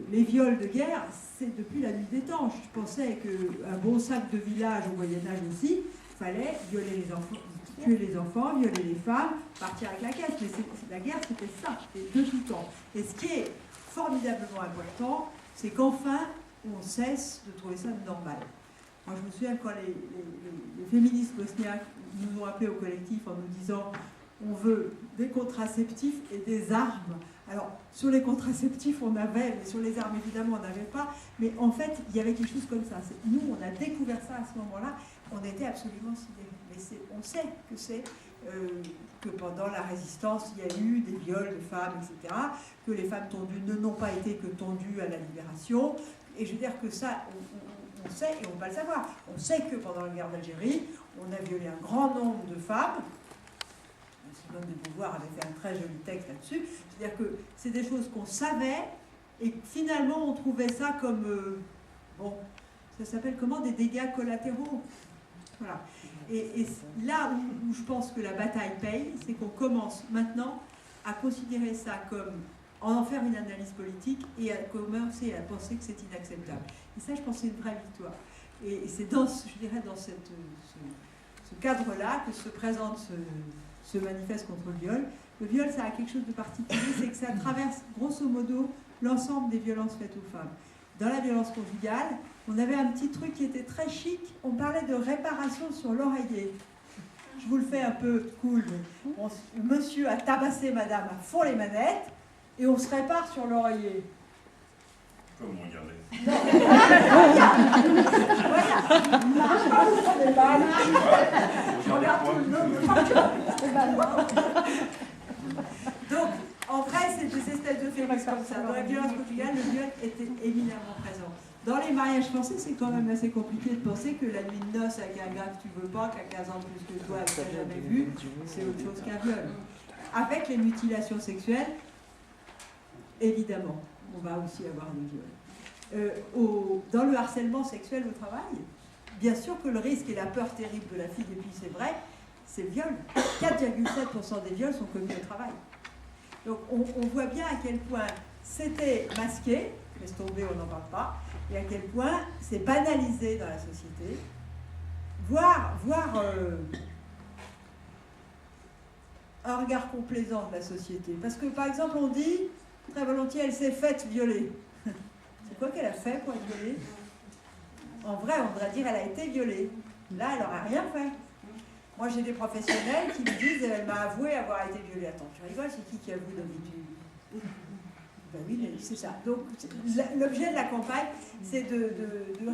les viols de guerre, c'est depuis la nuit des temps. Je pensais qu'un bon sac de village au Moyen-Âge aussi, il fallait violer les enfants, tuer les enfants, violer les femmes, partir avec la caisse. Mais la guerre, c'était ça, c'était de tout temps. Et ce qui est formidablement important, c'est qu'enfin, on cesse de trouver ça normal. Moi, je me souviens quand les féministes bosniaques nous ont appelés au collectif en nous disant on veut des contraceptifs et des armes. Alors, sur les contraceptifs, on avait, mais sur les armes, évidemment, on n'avait pas. Mais en fait, il y avait quelque chose comme ça. Nous, on a découvert ça à ce moment-là. On était absolument sidérés. Mais on sait que pendant la résistance, il y a eu des viols de femmes, etc. Que les femmes tondues n'ont pas été que tondues à la libération. Et je veux dire que ça, on sait, et on ne peut pas le savoir. On sait que pendant la guerre d'Algérie, on a violé un grand nombre de femmes. Simone de Beauvoir avait fait un très joli texte là-dessus. C'est-à-dire que c'est des choses qu'on savait et finalement on trouvait ça comme... bon, ça s'appelle comment? Des dégâts collatéraux. Voilà. Et là où je pense que la bataille paye, c'est qu'on commence maintenant à considérer ça comme... en faire une analyse politique et à commencer à penser que c'est inacceptable. Et ça, je pense que c'est une vraie victoire. Et c'est dans, je dirais, dans ce cadre-là que se présente ce manifeste contre le viol. Le viol, ça a quelque chose de particulier, c'est que ça traverse grosso modo l'ensemble des violences faites aux femmes. Dans la violence conjugale, on avait un petit truc qui était très chic, on parlait de réparation sur l'oreiller. Je vous le fais un peu cool, mais monsieur a tabassé madame à fond les manettes, et on se répare sur l'oreiller. Comme on regardait. Donc, en vrai, c'est des espèces de féministes comme ça. Dans la violence conjugale, le viol était éminemment présent. Dans les mariages français, c'est quand même assez compliqué de penser que la nuit de noces avec un gars que tu veux pas, qui a 15 ans plus que toi et que tu n'as jamais vu, c'est autre chose qu'un viol. Avec les mutilations sexuelles, évidemment, on va aussi avoir des viols. Dans le harcèlement sexuel au travail, bien sûr que le risque et la peur terrible de la fille, et puis c'est vrai, c'est le viol. 4,7% des viols sont commis au travail. Donc on voit bien à quel point c'était masqué, laisse tomber, on n'en parle pas, et à quel point c'est banalisé dans la société, voire un regard complaisant de la société. Parce que par exemple on dit très volontiers elle s'est faite violer. C'est quoi qu'elle a fait pour être violée? En vrai, on devrait dire elle a été violée. Là, elle n'aura rien fait. Moi, j'ai des professionnels qui me disent elle m'a avoué avoir été violée. Attends, tu rigoles, c'est qui avoue d'habitude? Ben oui, mais c'est ça. Donc, l'objet de la campagne, c'est de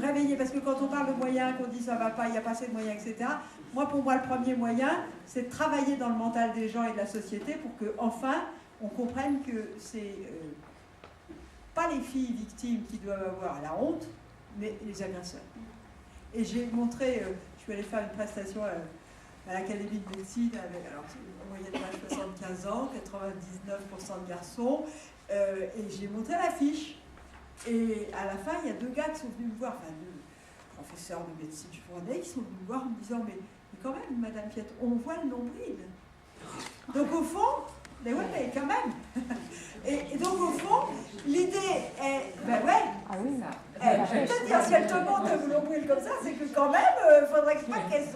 réveiller. Parce que quand on parle de moyens, qu'on dit ça va pas, il n'y a pas assez de moyens, etc. Moi, pour moi, le premier moyen, c'est de travailler dans le mental des gens et de la société pour qu'enfin, on comprenne que c'est pas les filles victimes qui doivent avoir la honte, mais les agresseurs. Et j'ai montré, je suis allée faire une prestation à l'Académie de médecine, alors en moyenne d'âge 75 ans, 99% de garçons, et j'ai montré l'affiche. Et à la fin, il y a 2 gars qui sont venus me voir, enfin 2 professeurs de médecine journée, qui sont venus me voir en me disant mais quand même, Madame Piette, on voit le nombril. Donc au fond, mais ouais, mais quand même. Et donc au fond, l'idée est, ben ouais, ah oui, je vais te dire, si elle te montre le nombril comme ça, c'est que quand même, il faudrait pas qu'elle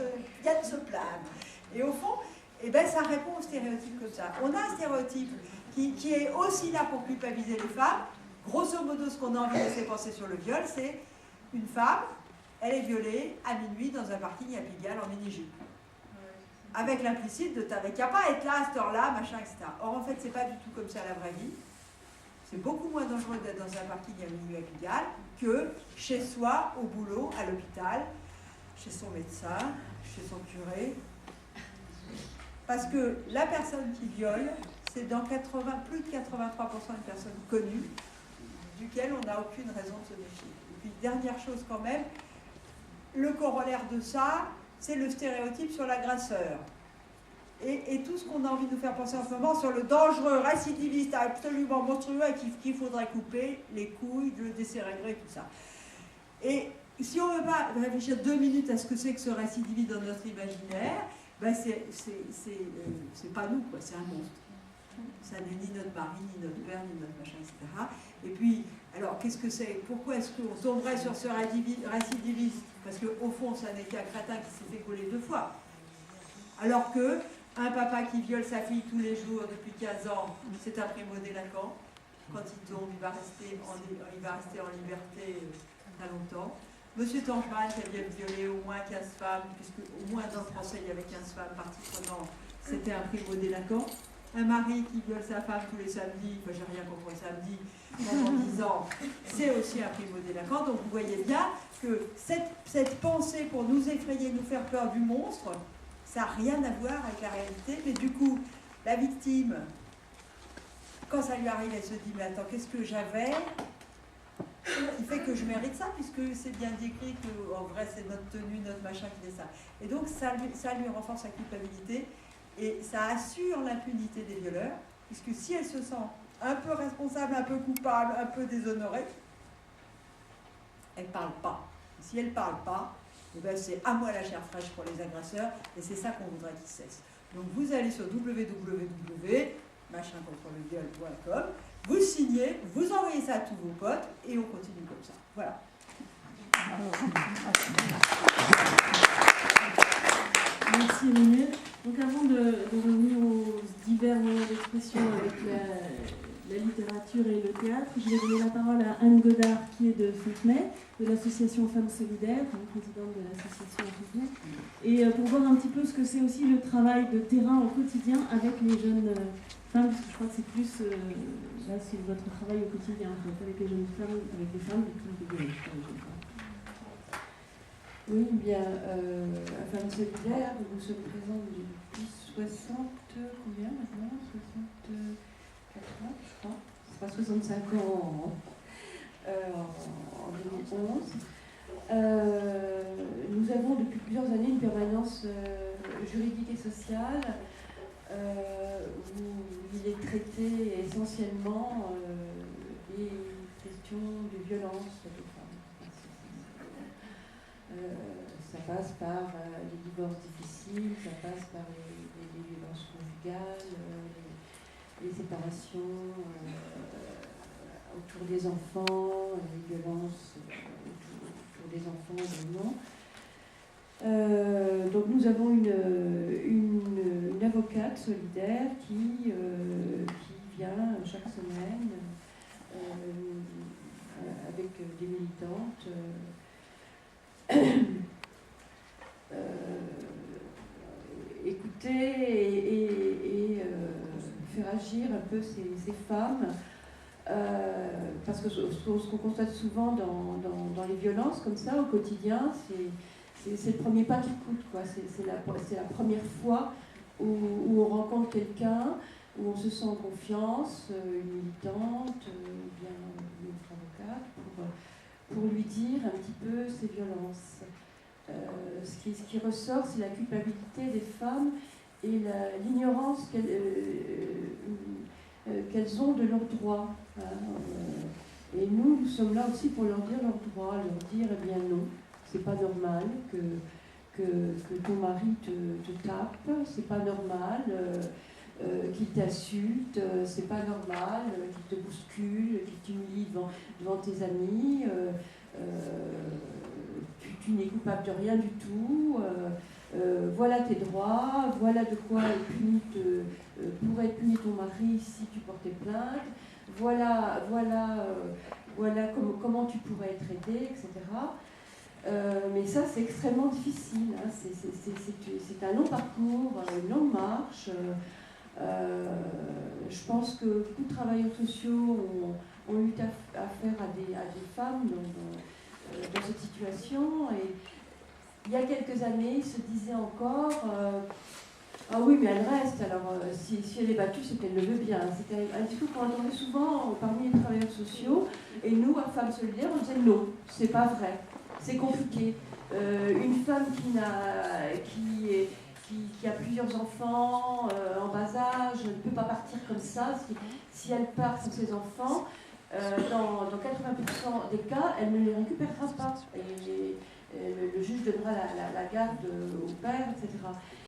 vienne se plaindre. Et au fond, eh ben, ça répond aux stéréotypes comme ça. On a un stéréotype qui est aussi là pour culpabiliser les femmes. Grosso modo, ce qu'on a envie de laisser penser sur le viol, c'est une femme, elle est violée à minuit dans un parking à Pigalle en mini-jupe. Avec l'implicite de t'avais qu'à pas être là à cette heure-là, machin, etc. Or, en fait, c'est pas du tout comme ça la vraie vie. C'est beaucoup moins dangereux d'être dans un parking à minuit à Pigalle que chez soi, au boulot, à l'hôpital, chez son médecin, chez son curé. Parce que la personne qui viole, c'est dans plus de 83% une personne connue, duquel on n'a aucune raison de se méfier. Et puis, dernière chose quand même, le corollaire de ça, c'est le stéréotype sur l'agresseur. Et tout ce qu'on a envie de nous faire penser en ce moment sur le dangereux récidiviste absolument monstrueux à qui faudrait couper les couilles, le décérébrer, tout ça. Et si on ne veut pas réfléchir 2 minutes à ce que c'est que ce récidiviste dans notre imaginaire, ben c'est pas nous, quoi, c'est un monstre. Ça n'est ni notre mari, ni notre père, ni notre machin, etc. Et puis, Alors, qu'est-ce que c'est? Pourquoi est-ce qu'on tomberait sur ce récidiviste? Parce qu'au fond, ça n'est qu'un crétin qui s'est fait gauler 2 fois. Alors que un papa qui viole sa fille tous les jours depuis 15 ans, c'est un primo-délinquant. Quand il tombe, il va rester en liberté très longtemps. Monsieur Tangeman, qui avait violé au moins 15 femmes, puisque au moins dans le procès, il y avait 15 femmes parties prenantes, c'était un primo-délinquant. Un mari qui viole sa femme tous les samedis, enfin j'ai rien contre le samedi, pendant 10 ans, c'est aussi un primo-délinquant. Donc vous voyez bien que cette pensée pour nous effrayer, nous faire peur du monstre, ça n'a rien à voir avec la réalité. Mais du coup, la victime, quand ça lui arrive, elle se dit, mais attends, qu'est-ce que j'avais qui fait que je mérite ça, puisque c'est bien décrit qu'en vrai c'est notre tenue, notre machin qui fait ça. Et donc ça lui renforce sa culpabilité et ça assure l'impunité des violeurs, puisque si elle se sent un peu responsable, un peu coupable, un peu déshonorée, elle ne parle pas. Et si elle ne parle pas, eh ben c'est à moi la chair fraîche pour les agresseurs, et c'est ça qu'on voudrait qu'ils cessent. Donc vous allez sur www.machincontreLeviol.com, vous signez, vous envoyez ça à tous vos potes, et on continue comme ça. Voilà. Merci Emmanuel. Donc avant de revenir aux divers moyens d'expression avec la littérature et le théâtre, je vais donner la parole à Anne Godard qui est de Fontenay, de l'association Femmes Solidaires, présidente de l'association Fontenay, et pour voir un petit peu ce que c'est aussi le travail de terrain au quotidien avec les jeunes femmes, parce que je crois que c'est plus, là c'est votre travail au quotidien, en fait, avec les jeunes femmes, avec les femmes victimes de violences. Oui, bien, à Femmes Solidaires, nous sommes présents depuis 60, combien maintenant 64 ans, je crois. C'est pas 65 ans en 2011. Nous avons depuis plusieurs années une permanence juridique et sociale où il est traité essentiellement des questions de violence des femmes. Ça passe par les divorces difficiles, ça passe par les violences conjugales, les séparations autour des enfants, les violences autour des enfants également. Donc nous avons une avocate solidaire qui vient chaque semaine avec des militantes écouter et faire agir un peu ces femmes, parce que ce qu'on constate souvent dans les violences comme ça au quotidien, c'est le premier pas qui coûte, quoi. C'est la première fois où on rencontre quelqu'un, où on se sent en confiance, une militante, bien une autre avocate, pour lui dire un petit peu ses violences. Ce qui ressort, c'est la culpabilité des femmes et l'ignorance qu'elles ont de leurs droits. Et nous sommes là aussi pour leur dire leurs droits, leur dire, eh bien non, c'est pas normal que ton mari te tape, c'est pas normal qu'il t'insulte, c'est pas normal qu'il te bouscule, qu'il t'humilie devant tes amis. Tu n'es coupable de rien du tout, voilà tes droits, voilà de quoi pourrait être puni ton mari si tu portais plainte, voilà comment tu pourrais être aidé, etc. Mais ça, c'est extrêmement difficile, hein. C'est un long parcours, une longue marche. Je pense que beaucoup de travailleurs sociaux ont eu affaire à des femmes dans cette situation, et il y a quelques années, ils se disaient encore ah oui, mais elle reste, alors si elle est battue, c'est qu'elle le veut bien. C'était un discours qu'on entendait souvent parmi les travailleurs sociaux, et nous, à Femmes Solidaires, on disait non, c'est pas vrai, c'est compliqué. Une femme qui a plusieurs enfants en bas âge ne peut pas partir comme ça. Si elle part sans ses enfants, dans 80% des cas, elle ne les récupérera pas. Et le juge donnera la garde au père, etc.